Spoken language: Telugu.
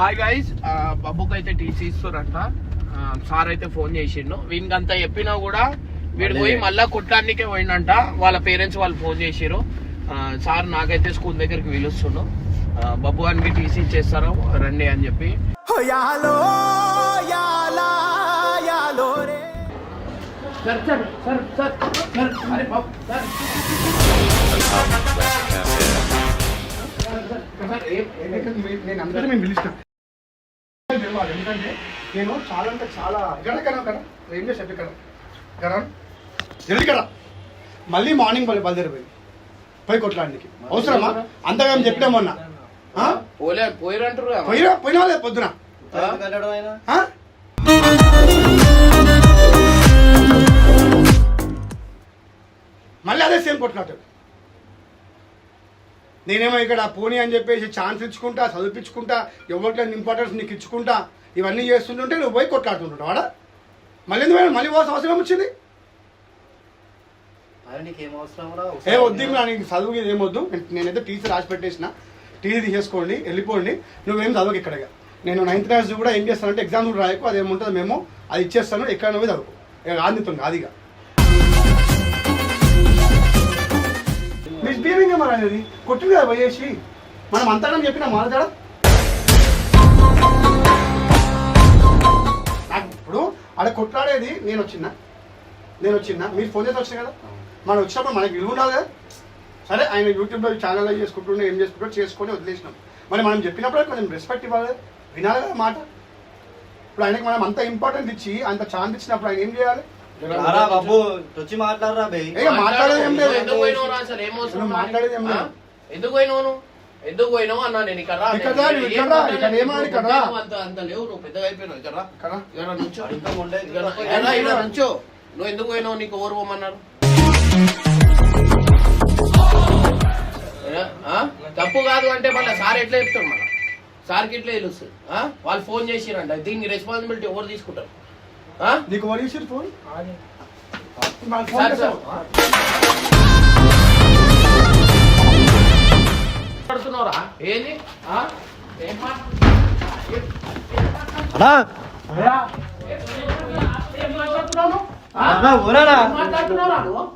హాయ్ గైస్, బాబుకి అయితే టీసీ ఇస్తారంట. సార్ అయితే ఫోన్ చేసిండు. వీనికి అంతా చెప్పినా కూడా వీడు పోయి మళ్ళా కుట్టానికే పోయిందంట. వాళ్ళ పేరెంట్స్ వాళ్ళు ఫోన్ చేసిరు. సార్ నాకైతే స్కూల్ దగ్గరికి పిలుస్తుండు. బాబు గారికి టీసీ ఇచ్చేస్తారు రండి అని చెప్పి. Sir sir sir sir sir అరే బాబు సార్ నేను అందరూ మేము పిలుస్తాం. ఎందుకంటే నేను చాలా అంటే చాలా కదా ఏం చేసి చెప్పి కదా జల్ది కదా మళ్ళీ మార్నింగ్ బయలుదేరిపోయి పోయి కొట్లాడానికి అవసరమా అంతగా మేము చెప్పినా మొన్న పోయిన వాళ్ళే పొద్దున మళ్ళీ అదే సేమ్ కొట్లాట. నేనేమో ఇక్కడ పోనీ అని చెప్పేసి ఛాన్స్ ఇచ్చుకుంటా చదివించుకుంటా ఎవరికైనా ఇంపార్టెన్స్ నీకు ఇచ్చుకుంటా ఇవన్నీ చేస్తుంటుంటే నువ్వు పోయి కొట్లాడుతుంటావు వాడ మళ్ళీ ఎందుకు మళ్ళీ పోవాల్సిన అవసరం వచ్చింది. ఏ వద్దు నీకు చదువు ఏమొద్దు. నేనైతే టీసీ రాసి పెట్టేసిన, టీసీ తీసేసుకోండి వెళ్ళిపోండి. నువ్వేం చదువుకు ఇక్కడగా. నేను 9th క్లాస్ కూడా ఏం చేస్తానంటే ఎగ్జామ్ కూడా రాయకు, అదేముంటుంది మేము అది ఇచ్చేస్తాను ఎక్కడ నువ్వు చదువుకో. ఆందితుంది అదిగా మిస్బిహేవింగ్ మరి అనేది కొట్టింది కదా పోయేసి మనం అంతా చెప్పినా మాట్లాడా. నాకు ఇప్పుడు ఆడ కొట్లాడేది నేను వచ్చినా మీరు ఫోన్ చేసి వచ్చినా కదా. మనం వచ్చినప్పుడు మనకి విలువ ఉండాలి కదా. సరే ఆయన యూట్యూబ్లో ఛానల్లో చేసుకుంటుండే ఏం చేసుకుంటూ చేసుకొని వదిలేసినాం. మరి మనం చెప్పినప్పుడు కొంచెం రెస్పెక్ట్ ఇవ్వాలి, వినాలి కదా మాట. ఇప్పుడు ఆయనకి మనం అంత ఇంపార్టెన్స్ ఇచ్చి అంత ఛాన్స్ ఇచ్చినప్పుడు ఆయన ఏం చేయాలి? బాబు వచ్చి మాట్లాడరా మాట్లాడేది ఏం లేదు. ఎందుకు పోయినావు ఎందుకు పోయినావు అన్నా. నేను ఇక్కడ అంత లేవు, నువ్వు పెద్దగా అయిపోయినావు. ఇక్కడ నుంచో నువ్వు ఎందుకు పోయినావు, నీకు ఎవరు పోమన్నారు? తప్పు కాదు అంటే మళ్ళీ సార్ ఎట్లా చెప్తాడు? మళ్ళీ సార్కి ఎట్లా తెలుస్తుంది? వాళ్ళు ఫోన్ చేసిరంట, దీనికి రెస్పాన్సిబిలిటీ ఎవరు తీసుకుంటారు? నీకు వడిసి ఫోన్ పడుతున్నారా ఏంది? ఏం మాట్లాడుతున్నావు?